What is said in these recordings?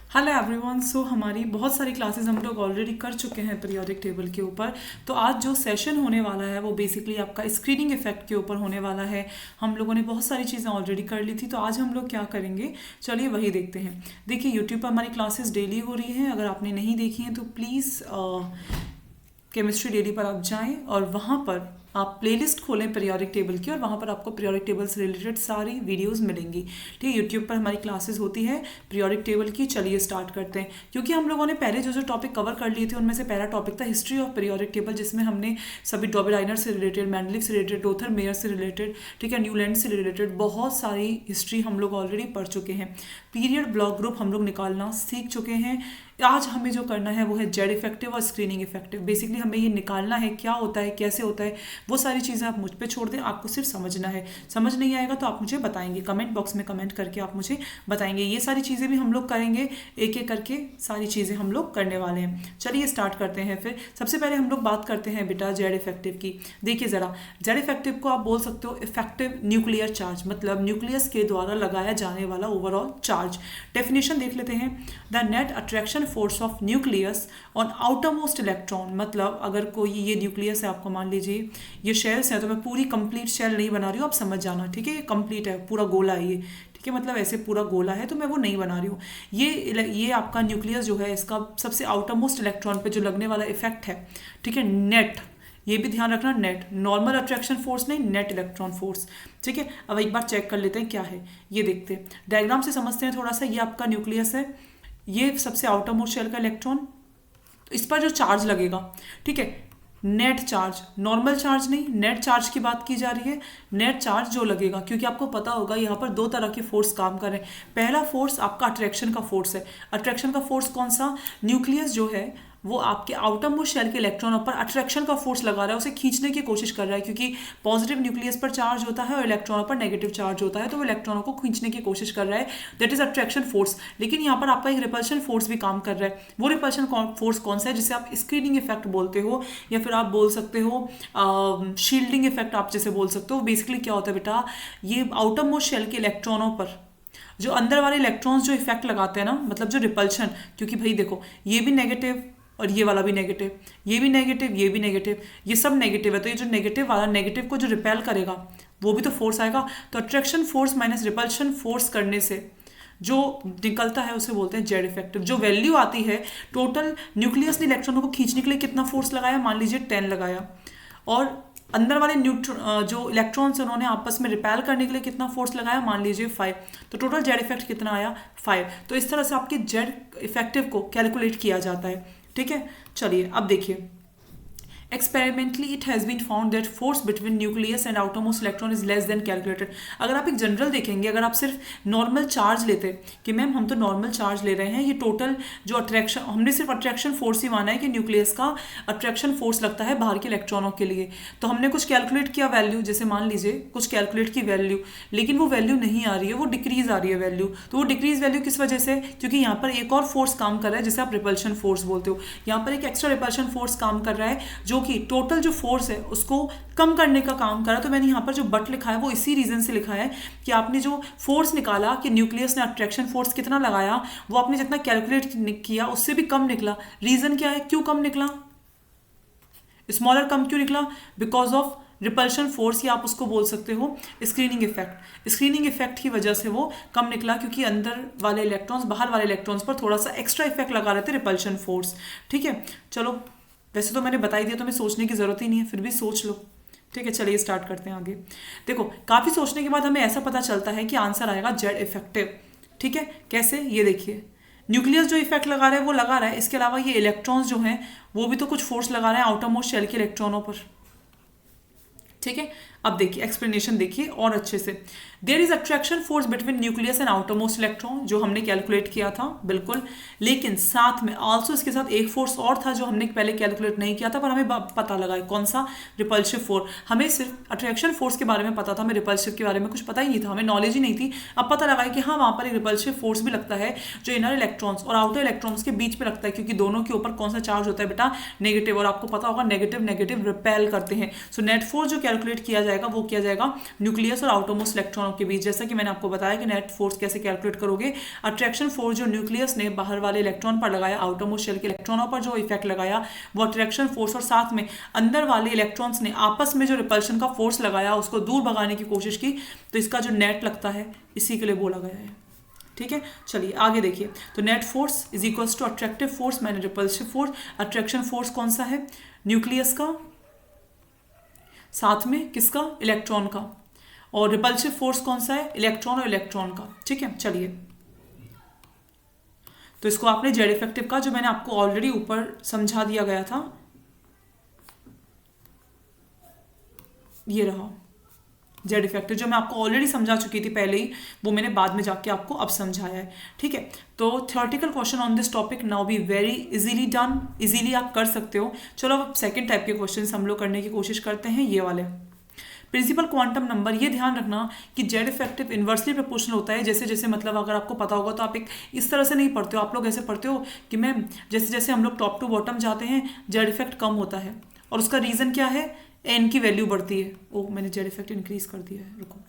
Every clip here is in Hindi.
Hello everyone. सो हमारी बहुत सारी क्लासेस हम लोग ऑलरेडी कर चुके हैं पीरियोडिक टेबल के ऊपर। तो आज जो सेशन होने वाला है वो बेसिकली आपका स्क्रीनिंग इफेक्ट के ऊपर होने वाला है। हम लोगों ने बहुत सारी चीज़ें ऑलरेडी कर ली थी, तो आज हम लोग क्या करेंगे, चलिए वही देखते हैं। देखिए यूट्यूब पर हमारी क्लासेस डेली हो रही हैं। अगर आपने नहीं देखी हैं तो प्लीज़ केमिस्ट्री डेली पर आप जाएं और वहाँ पर आप प्लेलिस्ट खोलें पीरियोडिक टेबल की, और वहाँ पर आपको पीरियोडिक टेबल से रिलेटेड सारी वीडियोस मिलेंगी। ठीक है, यूट्यूब पर हमारी क्लासेस होती है पीरियोडिक टेबल की। चलिए स्टार्ट करते हैं, क्योंकि हम लोगों ने पहले जो जो टॉपिक कवर कर लिए थे उनमें से पहला टॉपिक था हिस्ट्री ऑफ पीरियोडिक टेबल, जिसमें हमने सभी डॉबेराइनर से रिलेटेड, मैंडलीव से रिलेटेड, लोथर मेयर से रिलेटेड, ठीक है, न्यूलैंड से रिलेटेड बहुत सारी हिस्ट्री हम लोग ऑलरेडी पढ़ चुके हैं। पीरियड ब्लॉक ग्रुप हम लोग निकालना सीख चुके हैं। आज हमें जो करना है वो है जेड इफेक्टिव और स्क्रीनिंग इफेक्टिव। बेसिकली हमें ये निकालना है क्या होता है, कैसे होता है, वो सारी चीज़ें आप मुझ पे छोड़ दें, आपको सिर्फ समझना है। समझ नहीं आएगा तो आप मुझे बताएंगे, कमेंट बॉक्स में कमेंट करके आप मुझे बताएंगे। ये सारी चीज़ें भी हम लोग करेंगे, एक एक करके सारी चीज़ें हम लोग करने वाले हैं। चलिए स्टार्ट करते हैं। फिर सबसे पहले हम लोग बात करते हैं बेटा जेड इफेक्टिव की। देखिए ज़रा, जेड इफेक्टिव को आप बोल सकते हो इफेक्टिव न्यूक्लियर चार्ज, मतलब न्यूक्लियस के द्वारा लगाया जाने वाला ओवरऑल चार्ज। डेफिनेशन देख लेते हैं। The net attraction force of nucleus on outer most electron, मतलब अगर कोई ये न्यूक्लियस है, आपको मान लीजिए ये शेल्स हैं, तो मैं पूरी कंप्लीट शेल नहीं बना रही हूँ, आप समझ जाना, ठीक है। ये कंप्लीट है, पूरा गोला है ये, ठीक है, मतलब ऐसे पूरा गोला है, तो मैं वो नहीं बना रही हूँ। ये आपका न्यूक्लियस जो है, इसका सबसे आउटर मोस्ट इलेक्ट्रॉन पे जो लगने वाला इफेक्ट है, ठीक है, नेट, ये भी ध्यान रखना, नेट, नॉर्मल अट्रैक्शन फोर्स नहीं, नेट इलेक्ट्रॉन फोर्स, ठीक है। अब एक बार चेक कर लेते हैं क्या है, ये देखते हैं, डायग्राम से समझते हैं थोड़ा सा। ये आपका न्यूक्लियस है, ये सबसे आउटर मोस्ट शेल का इलेक्ट्रॉन, तो इस पर जो चार्ज लगेगा, ठीक है, नेट चार्ज, नॉर्मल चार्ज नहीं, नेट चार्ज की बात की जा रही है। नेट चार्ज जो लगेगा, क्योंकि आपको पता होगा यहाँ पर दो तरह के फोर्स काम कर रहे हैं। पहला फोर्स आपका अट्रैक्शन का फोर्स है। अट्रैक्शन का फोर्स कौन सा, न्यूक्लियस जो है वो आपके आउटर मोस्ट शेल के इलेक्ट्रॉनों पर अट्रैक्शन का फोर्स लगा रहा है, उसे खींचने की कोशिश कर रहा है, क्योंकि पॉजिटिव न्यूक्लियस पर चार्ज होता है और इलेक्ट्रॉनों पर नेगेटिव चार्ज होता है, तो वो इलेक्ट्रॉनों को खींचने की कोशिश कर रहा है, दैट इज अट्रैक्शन फोर्स। लेकिन यहाँ पर आपका एक रिपल्शन फोर्स भी काम कर रहा है। वो रिपल्शन फोर्स कौन सा है, जिसे आप स्क्रीनिंग इफेक्ट बोलते हो, या फिर आप बोल सकते हो शील्डिंग इफेक्ट, आप जैसे बोल सकते हो। बेसिकली क्या होता है बेटा, ये आउटर मोस्ट शेल के इलेक्ट्रॉनों पर जो अंदर वाले इलेक्ट्रॉन्स जो इफेक्ट लगाते हैं ना, मतलब जो रिपल्शन, क्योंकि भाई देखो ये भी नेगेटिव और ये वाला भी नेगेटिव, ये भी नेगेटिव, ये भी नेगेटिव, ये सब नेगेटिव है, तो ये जो नेगेटिव वाला, नेगेटिव को जो रिपेल करेगा वो भी तो फोर्स आएगा। तो attraction force minus repulsion force करने से जो निकलता है उसे बोलते हैं जेड इफेक्टिव। जो वैल्यू आती है, टोटल न्यूक्लियस ने इलेक्ट्रॉनों को खींचने के लिए कितना फोर्स लगाया, मान लीजिए 10 लगाया, और अंदर वाले जो इलेक्ट्रॉन्स उन्होंने आपस में रिपेल करने के लिए कितना फोर्स लगाया, मान लीजिए 5, तो टोटल जेड इफेक्ट कितना आया, 5। तो इस तरह से आपके जेड इफेक्टिव को कैलकुलेट किया जाता है, ठीक है। चलिए अब देखिए, experimentally it has been found that force between nucleus and outermost electron is less than calculated. अगर आप एक जनरल देखेंगे, अगर आप सिर्फ नॉर्मल चार्ज लेते कि मैम हम तो नॉर्मल चार्ज ले रहे हैं, ये टोटल जो अट्रैक्शन, हमने सिर्फ अट्रैक्शन फोर्स ही माना है कि न्यूक्लियस का अट्रैक्शन फोर्स लगता है बाहर के इलेक्ट्रॉनों के लिए, तो हमने कुछ कैलकुलेट किया वैल्यू, जैसे मान लीजिए कुछ कैलकुलेट की वैल्यू, लेकिन वो वैल्यू नहीं आ रही है, वो डिक्रीज आ रही है वैल्यू। तो वो डिक्रीज वैल्यू किस वजह से, क्योंकि यहाँ पर एक और फोर्स काम कर रहा है जिसे आप रिपल्शन फोर्स बोलते हो। यहाँ पर एक एक्स्ट्रा रिपल्शन फोर्स काम कर रहा है, जो कि टोटल जो फोर्स है उसको कम करने का काम करा। तो मैंने यहाँ पर जो बट लिखा है वो इसी रीजन से लिखा है कि आपने जो फोर्स निकाला कि न्यूक्लियस ने अट्रैक्शन फोर्स कितना लगाया, वो आपने जितना कैलकुलेट किया उससे भी कम निकला। रीजन क्या है, क्यों कम निकला, स्मॉलर कम क्यों निकला, बिकॉज ऑफ रिपल्शन फोर्स, या आप उसको बोल सकते हो स्क्रीनिंग इफेक्ट। स्क्रीनिंग इफेक्ट की वजह से वो कम निकला, क्योंकि अंदर वाले इलेक्ट्रॉन्स बाहर वाले इलेक्ट्रॉन्स पर थोड़ा सा एक्स्ट्रा इफेक्ट लगा रहे थे, रिपल्शन फोर्स, ठीक है। चलो वैसे तो मैंने बता ही दिया, तो मैं सोचने की जरूरत ही नहीं है, फिर भी सोच लो, ठीक है। चलिए स्टार्ट करते हैं आगे। देखो काफ़ी सोचने के बाद हमें ऐसा पता चलता है कि आंसर आएगा जेड इफेक्टिव, ठीक है। कैसे, ये देखिए, न्यूक्लियस जो इफेक्ट लगा रहा है वो लगा रहा है, इसके अलावा ये इलेक्ट्रॉन्स जो हैं वो भी तो कुछ फोर्स लगा रहे हैं आउटर मोस्ट शेल के इलेक्ट्रॉनों पर, ठीक है। अब देखिए एक्सप्लेनेशन देखिए और अच्छे से। There is attraction force between nucleus and outer most electron, जो हमने कैलकुलेट किया था, बिल्कुल, लेकिन साथ में आल्सो इसके साथ एक फोर्स और था जो हमने पहले कैलकुलेट नहीं किया था, पर हमें पता लगा है, कौन सा, रिपल्सिव फोर्स। हमें सिर्फ अट्रैक्शन फोर्स के बारे में पता था, हमें रिपल्सिव के बारे में कुछ पता ही नहीं था, हमें नॉलेज ही नहीं थी। अब पता लगा कि हाँ वहाँ पर एक रिपल्सिव फोर्स भी लगता है, जो इनर इलेक्ट्रॉन्स और आउटर इलेक्ट्रॉन्स के बीच में लगता है, क्योंकि दोनों के ऊपर कौन सा चार्ज होता है बेटा, नेगेटिव, और आपको पता होगा नेगेटिव नेगेटिव रिपेल करते हैं। सो नेट फोर्स जो कैलकुलेट किया जाएगा जाएगा वो किया जाएगा न्यूक्लियस और आउटरमोस्ट इलेक्ट्रॉनों के बीच। जैसा कि मैंने आपको बताया कि नेट फोर्स कैसे कैलकुलेट करोगे, अट्रैक्शन फोर्स जो न्यूक्लियस ने बाहर वाले इलेक्ट्रॉन पर लगाया, आउटरमोस्ट शेल के इलेक्ट्रॉनों पर जो इफेक्ट लगाया वो अट्रैक्शन फोर्स, और साथ में अंदर वाले इलेक्ट्रॉन्स ने आपस में जो रिपल्शन का फोर्स लगाया उसको दूर भगाने की कोशिश की, तो इसका जो नेट लगता है इसी के लिए बोला गया है। ठीक है, चलिए आगे देखिए। तो net force is equals to attractive force minus repulsive force. Attraction force कौन सा है? न्यूक्लियस का, साथ में किसका? इलेक्ट्रॉन का। और रिपल्सिव फोर्स कौन सा है? इलेक्ट्रॉन और इलेक्ट्रॉन का। ठीक है, चलिए तो इसको आपने जेड इफेक्टिव का, जो मैंने आपको ऑलरेडी ऊपर समझा दिया गया था, ये रहा जेड इफेक्टिव, जो मैं आपको ऑलरेडी समझा चुकी थी पहले ही, वो मैंने बाद में जाके आपको अब समझाया है। ठीक है, तो theoretical question on this topic now be very easily done, easily आप कर सकते हो। चलो अब सेकंड टाइप के क्वेश्चन हम लोग करने की कोशिश करते हैं, ये वाले प्रिंसिपल क्वांटम नंबर। ये ध्यान रखना कि जेड इफेक्टिव इन्वर्सली प्रोपोर्शनल होता है। जैसे जैसे मतलब अगर आपको पता होगा तो आप एक इस तरह से नहीं पढ़ते हो, आप लोग ऐसे पढ़ते हो कि मैम जैसे जैसे हम लोग टॉप टू बॉटम जाते हैं जेड इफेक्ट कम होता है, और उसका रीजन क्या है? एन की वैल्यू बढ़ती है। ओ मैंने जेड इफेक्ट इंक्रीज कर दिया है, रुको।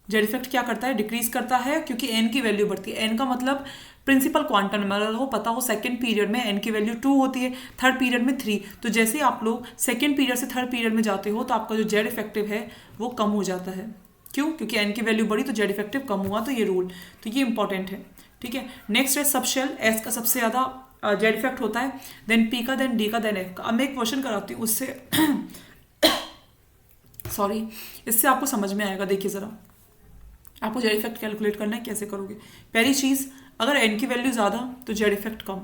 जेड इफेक्ट क्या करता है? डिक्रीज करता है, क्योंकि एन की वैल्यू बढ़ती है। एन का मतलब प्रिंसिपल क्वांटम नंबर, अगर हो पता हो सेकंड पीरियड में एन की वैल्यू 2 होती है, थर्ड पीरियड में 3। तो जैसे आप लोग सेकंड पीरियड से थर्ड पीरियड में जाते हो तो आपका जो जेड इफेक्टिव है वो कम हो जाता है। क्यों? क्योंकि एन की वैल्यू बढ़ी तो जेड इफेक्टिव कम हुआ, तो ये रूल, तो ये इंपॉर्टेंट है। ठीक है, नेक्स्ट है सबशेल। एस का सबसे ज्यादा जेड इफेक्ट होता है, देन पी का, देन डी का, देन एफ का। अब मैं एक क्वेश्चन कराती हूँ, उससे सॉरी, इससे आपको समझ में आएगा। देखिए जरा, आपको जेड इफेक्ट कैलकुलेट करना है, कैसे करोगे? पहली चीज, अगर एन की वैल्यू ज्यादा तो जेड इफेक्ट कम,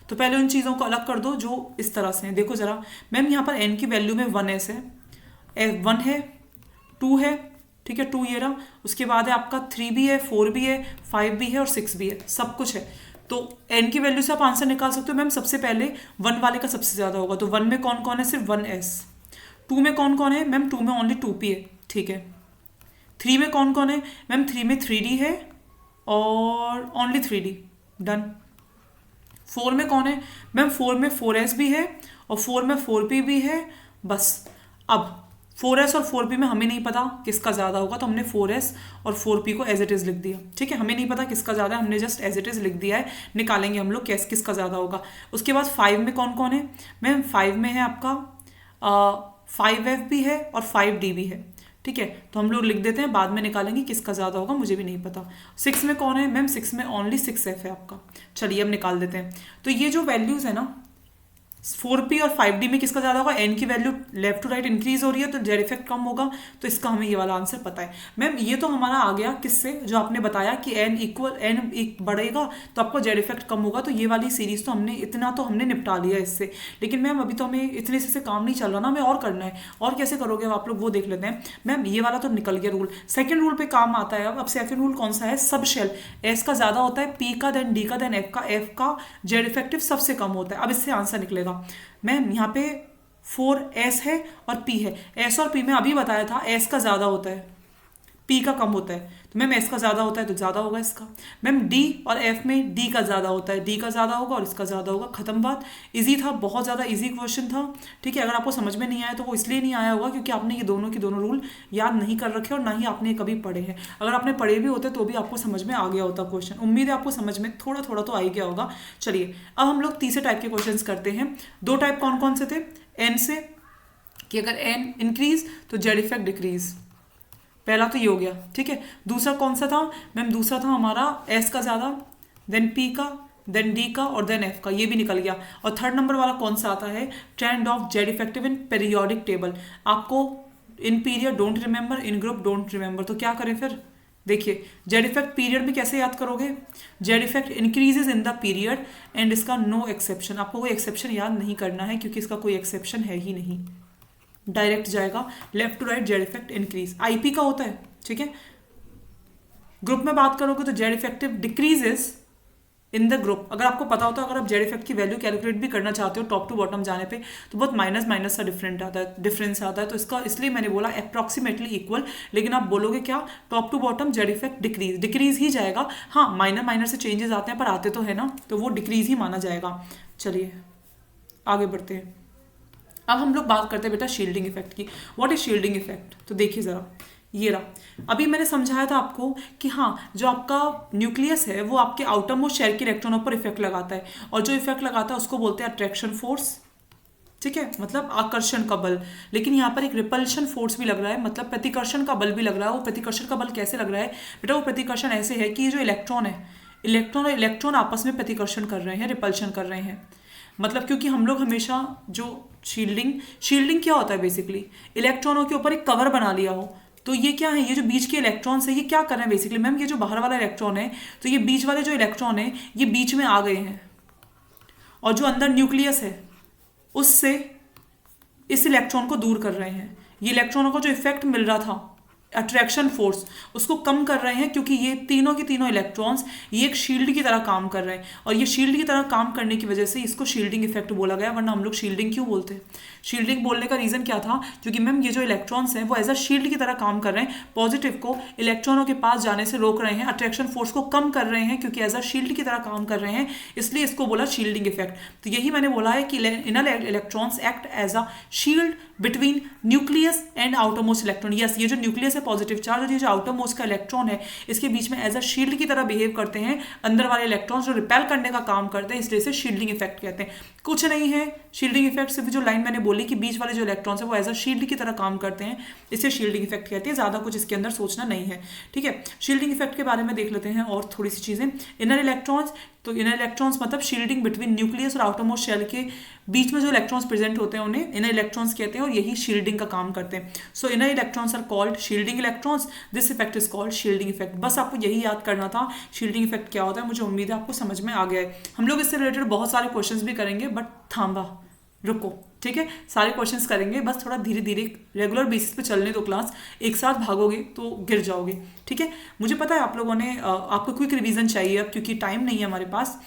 तो पहले उन चीजों को अलग कर दो जो इस तरह से है। देखो जरा मैम, यहाँ पर एन की वैल्यू में 1s है, 1 है, 2 है, ठीक है 2 ये रहा, उसके बाद है आपका 3 भी है, 4 भी है, 5 भी है और 6 भी है, सब कुछ है। तो n की वैल्यू से आप आंसर निकाल सकते हो। मैम सबसे पहले 1 वाले का सबसे ज्यादा होगा, तो 1 में कौन कौन है? सिर्फ 1s। 2 में कौन कौन है? मैम 2 में ओनली 2p है, ठीक है। 3 में कौन कौन है? मैम 3 में 3d है और ओनली 3d, डन। 4 में कौन है? मैम 4 में 4s भी है और 4 में 4p भी है, बस। अब 4s और 4p में हमें नहीं पता किसका ज़्यादा होगा, तो हमने 4s और 4p को एज इट इज़ लिख दिया, ठीक है। हमें नहीं पता किसका ज़्यादा है, हमने जस्ट एज इट इज़ लिख दिया है। निकालेंगे हम लोग किसका ज़्यादा होगा। उसके बाद 5 में कौन कौन है? मैम 5 में है आपका 5f भी है और 5d भी है, ठीक है। तो हम लोग लिख देते हैं, बाद में निकालेंगे किसका ज़्यादा होगा, मुझे भी नहीं पता। 6 में कौन है? मैम 6 में ओनली 6f है आपका। चलिए अब निकाल देते हैं। तो ये जो वैल्यूज़ है ना 4p और 5d में किसका ज़्यादा होगा? n की value left to right increase हो रही है तो जेड इफेक्ट कम होगा, तो इसका हमें ये वाला आंसर पता है। मैम ये तो हमारा आ गया किससे, जो आपने बताया कि n बढ़ेगा तो आपको जेड इफेक्ट कम होगा। तो ये वाली सीरीज तो हमने निपटा लिया इससे। लेकिन मैम अभी तो हमें इतने से काम नहीं चल रहा ना, हमें और करना है। और कैसे करोगे आप लोग वो देख लेते हैं। मैम ये वाला तो निकल गया रूल, सेकेंड रूल पे काम आता है। अब सेकेंड रूल कौन सा है? सब शेल। एस का ज़्यादा होता है, पी का, देन डी का, देन एफ का जेड इफेक्टिव सबसे कम होता है। अब इससे आंसर निकलेगा। मैम यहाँ पे 4s है और p है। s और p में अभी बताया था s का ज़्यादा होता है, p का कम होता है। तो मैम s का ज़्यादा होता है तो ज़्यादा होगा इसका। मैम d और f में d का ज़्यादा होता है, d का ज़्यादा होगा और इसका ज़्यादा होगा। खत्म बात। इजी था, बहुत ज़्यादा इजी क्वेश्चन था, ठीक है। अगर आपको समझ में नहीं आया तो वो इसलिए नहीं आया होगा क्योंकि आपने ये दोनों के दोनों रूल याद नहीं कर रखे और ना ही आपने कभी पढ़े हैं। अगर आपने पढ़े भी होते तो भी आपको समझ में आ गया होता क्वेश्चन। उम्मीद है आपको समझ में थोड़ा थोड़ा तो आ ही गया होगा। चलिए अब हम लोग तीसरे टाइप के क्वेश्चन करते हैं। 2 टाइप कौन कौन से थे? n से, कि अगर n इंक्रीज तो जेड इफेक्ट डिक्रीज, पहला तो ये हो गया, ठीक है। दूसरा कौन सा था? मैम दूसरा था हमारा s का ज़्यादा, देन p का, देन d का और देन f का, ये भी निकल गया। और थर्ड नंबर वाला कौन सा आता है? Trend of Z effective in periodic table. आपको in period don't remember, in group don't remember, तो क्या करें फिर? देखिए जेड इफेक्ट पीरियड में कैसे याद करोगे? Z effect increases in the period and इसका नो एक्सेप्शन। आपको कोई एक्सेप्शन याद नहीं करना है क्योंकि इसका कोई एक्सेप्शन है ही नहीं, डायरेक्ट जाएगा left to right Z effect increase. IP का होता है, ठीक है। ग्रुप में बात करोगे तो Z effective decreases in the group. अगर आपको पता होता है, अगर आप जेड इफेक्ट की वैल्यू कैलकुलेट भी करना चाहते हो टॉप टू बॉटम जाने पे तो बहुत माइनस माइनस सा डिफरेंस आता है। तो इसका इसलिए मैंने बोला अप्रॉक्सीमेटली इक्वल, लेकिन आप बोलोगे क्या? Top to bottom Z effect decrease ही जाएगा। हाँ माइनर माइनर से चेंजेस आते हैं पर आते तो है ना, तो वो डिक्रीज ही माना जाएगा। चलिए आगे बढ़ते हैं। अब हम लोग बात करते हैं बेटा शील्डिंग इफेक्ट की। What is shielding effect? तो देखिए जरा, ये रहा, अभी मैंने समझाया था आपको कि हाँ, जो आपका न्यूक्लियस है वो आपके आउटर मोस्ट शेल के इलेक्ट्रॉनों पर इफेक्ट लगाता है, और जो इफेक्ट लगाता है उसको बोलते हैं अट्रैक्शन फोर्स, ठीक है, मतलब आकर्षण का बल। लेकिन यहाँ पर एक रिपल्शन फोर्स भी लग रहा है, मतलब प्रतिकर्षण का बल भी लग रहा है। वो प्रतिकर्षण का बल कैसे लग रहा है बेटा? वो प्रतिकर्षण ऐसे है कि ये जो इलेक्ट्रॉन है, इलेक्ट्रॉन और इलेक्ट्रॉन आपस में प्रतिकर्षण कर रहे हैं, रिपल्शन कर रहे हैं। मतलब क्योंकि हम लोग हमेशा जो शील्डिंग क्या होता है बेसिकली, इलेक्ट्रॉनों के ऊपर एक कवर बना लिया हो। तो ये क्या है, ये जो बीच के इलेक्ट्रॉन्स है ये क्या कर रहे हैं बेसिकली मैम, ये जो बाहर वाला इलेक्ट्रॉन है, तो ये बीच वाले जो इलेक्ट्रॉन है ये बीच में आ गए हैं, और जो अंदर न्यूक्लियस है उससे इस इलेक्ट्रॉन को दूर कर रहे हैं। ये इलेक्ट्रॉनों को जो इफेक्ट मिल रहा था अट्रैक्शन फोर्स, उसको कम कर रहे हैं, क्योंकि ये तीनों के तीनों इलेक्ट्रॉन्स ये एक शील्ड की तरह काम कर रहे हैं, और ये शील्ड की तरह काम करने की वजह से इसको शील्डिंग इफेक्ट बोला गया। वरना हम लोग शील्डिंग क्यों बोलते हैं? शील्डिंग बोलने का रीजन क्या था? क्योंकि मैम ये जो इलेक्ट्रॉन्स हैं वो एज अ शील्ड की तरह काम कर रहे हैं, पॉजिटिव को इलेक्ट्रॉनों के पास जाने से रोक रहे हैं, अट्रैक्शन फोर्स को कम कर रहे हैं, क्योंकि एज अ शील्ड की तरह काम कर रहे हैं, इसलिए इसको बोला शील्डिंग इफेक्ट। तो यही मैंने बोला है कि inner electrons act as a shield between nucleus and outer most electron. Yes, ये जो न्यूक्लियस है पॉजिटिव चार्ज, और ये जो आउटर मोस्ट का इलेक्ट्रॉन है इसके बीच में एज अ शील्ड की तरह बिहेव करते हैं, अंदर वाले इलेक्ट्रॉन्स जो रिपेल करने का काम करते हैं, इसलिए से शील्डिंग इफेक्ट कहते हैं। कुछ नहीं है शील्डिंग इफेक्ट, सिर्फ जो लाइन मैंने बोली कि बीच वाले जो इलेक्ट्रॉन्स है वो एज अ शील्ड की तरह काम करते हैं, इसे शील्डिंग इफेक्ट कहते हैं। ज्यादा कुछ इसके अंदर सोचना नहीं है, ठीक है। शील्डिंग इफेक्ट के बारे में देख लेते हैं और थोड़ी सी चीजें। इनर इलेक्ट्रॉन्स, तो इनर इलेक्ट्रॉन्स मतलब शील्डिंग बिटवीन न्यूक्लियस और आउटर मोस्ट शेल के बीच में जो इलेक्ट्रॉन्स प्रेजेंट होते हैं उन्हें इनर इलेक्ट्रॉन्स कहते हैं, और यही शील्डिंग का काम करते हैं। So inner electrons are called shielding electrons, this effect is called shielding effect. बस आपको यही याद करना था शील्डिंग इफेक्ट क्या होता है। मुझे उम्मीद है आपको समझ में आ गया है। हम लोग इससे रिलेटेड बहुत सारे क्वेश्चंस भी करेंगे, बट थांबा, रुको, ठीक है, सारे क्वेश्चंस करेंगे, बस थोड़ा धीरे धीरे रेगुलर बेसिस पे चलने दो क्लास। एक साथ भागोगे तो गिर जाओगे, ठीक है। मुझे पता है आप लोगों ने आपको क्विक रिवीजन चाहिए अब, क्योंकि टाइम नहीं है हमारे पास,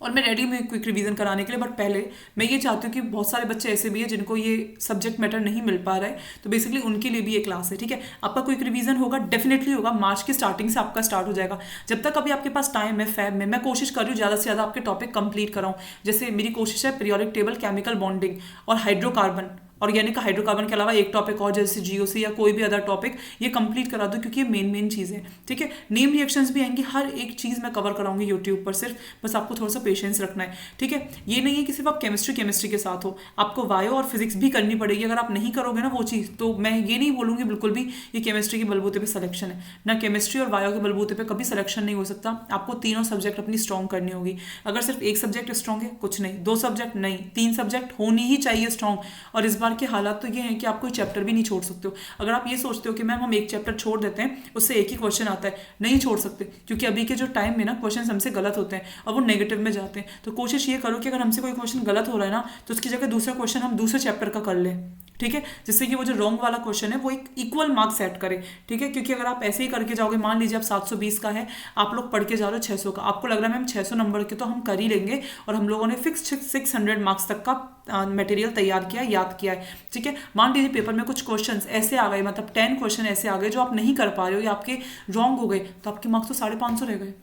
और मैं रेडी हूँ क्विक रिवीजन कराने के लिए। बट पहले मैं ये चाहती हूँ कि बहुत सारे बच्चे ऐसे भी हैं जिनको ये सब्जेक्ट मैटर नहीं मिल पा रहा है, तो बेसिकली उनके लिए भी ये क्लास है, ठीक है। आपका क्विक रिवीजन होगा, डेफिनेटली होगा, मार्च की स्टार्टिंग से आपका स्टार्ट हो जाएगा। जब तक अभी आपके पास टाइम है, फैब में मैं कोशिश कर रही हूँ ज़्यादा से ज़्यादा आपके टॉपिक कंप्लीट कराऊँ। जैसे मेरी कोशिश है पीरियोडिक टेबल, केमिकल बॉन्डिंग और हाइड्रोकार्बन, ऑर्गेनिक हाइड्रोकार्बन के अलावा एक टॉपिक और जैसे जीओसी या कोई भी अदर टॉपिक, ये कंप्लीट करा दो, क्योंकि ये मेन चीज़ है, ठीक है। नेम रिएक्शंस भी आएंगी, हर एक चीज़ मैं कवर कराऊंगी यूट्यूब पर, सिर्फ बस आपको थोड़ा सा पेशेंस रखना है, ठीक है। ये नहीं है कि सिर्फ आप केमिस्ट्री के साथ हो, आपको बायो और फिजिक्स भी करनी पड़ेगी। अगर आप नहीं करोगे ना वो चीज़, तो मैं ये नहीं बोलूँगी बिल्कुल भी ये केमिस्ट्री के बलबूते पर सिलेक्शन है ना, केमिस्ट्री और बायो के बलबूते पर कभी सिलेक्शन नहीं हो सकता। आपको तीनों सब्जेक्ट अपनी स्ट्रॉन्ग करनी होगी। अगर सिर्फ एक सब्जेक्ट स्ट्रॉन्ग है कुछ नहीं, 2 सब्जेक्ट नहीं, 3 सब्जेक्ट होनी ही चाहिए स्ट्रॉन्ग। और इस बार के हालात तो ये है कि आप कोई चैप्टर भी नहीं छोड़ सकते हो। अगर आप ये सोचते हो कि मैम हम एक चैप्टर छोड़ देते हैं उससे एक ही क्वेश्चन आता है, नहीं छोड़ सकते, क्योंकि अभी के जो टाइम में ना क्वेश्चन हमसे गलत होते हैं और वो नेगेटिव में जाते हैं। तो कोशिश ये करो कि अगर हमसे कोई क्वेश्चन गलत हो रहा है ना, तो उसकी जगह दूसरा क्वेश्चन हम दूसरे चैप्टर का कर लें, ठीक है, जिससे कि वो जो रॉन्ग वाला क्वेश्चन है वो एक इक्वल मार्क सेट करे, ठीक है। क्योंकि अगर आप ऐसे ही करके जाओगे, मान लीजिए आप 720 का है, आप लोग पढ़ के जा रहे हो 600 का, आपको लग रहा है मैम 600 नंबर के तो हम कर ही लेंगे, और हम लोगों ने फिक्स 600 मार्क्स तक का मटेरियल तैयार किया, याद किया है, ठीक है। मान लीजिए पेपर में कुछ क्वेश्चंस ऐसे आ गए, मतलब 10 क्वेश्चन ऐसे आ गए जो आप नहीं कर पा रहे हो या आपके रॉन्ग हो गए, तो आपके मार्क्स तो 550 रह गए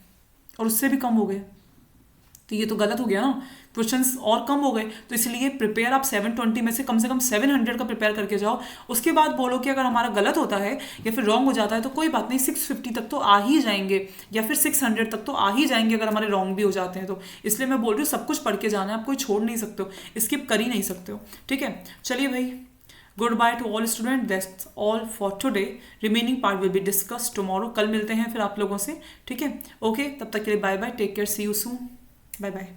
और उससे भी कम हो गए, तो ये तो गलत हो गया ना, क्वेश्चंस और कम हो गए। तो इसलिए प्रिपेयर आप 720 में से कम 700 का प्रिपेयर करके जाओ। उसके बाद बोलो कि अगर हमारा गलत होता है या फिर रॉन्ग हो जाता है तो कोई बात नहीं, 650 तक तो आ ही जाएंगे, या फिर 600 तक तो आ ही जाएंगे अगर हमारे रॉन्ग भी हो जाते हैं तो। इसलिए मैं बोल रही हूँ सब कुछ पढ़ के जाना है, आप कोई छोड़ नहीं सकते हो, स्किप कर ही नहीं सकते हो, ठीक है। चलिए भाई, good by two all student, that's all for today, remaining part will be discuss tomorrow. कल मिलते हैं फिर आप लोगों से, ठीक है। ओके, तब तक के लिए bye bye, take care, see you soon, bye bye.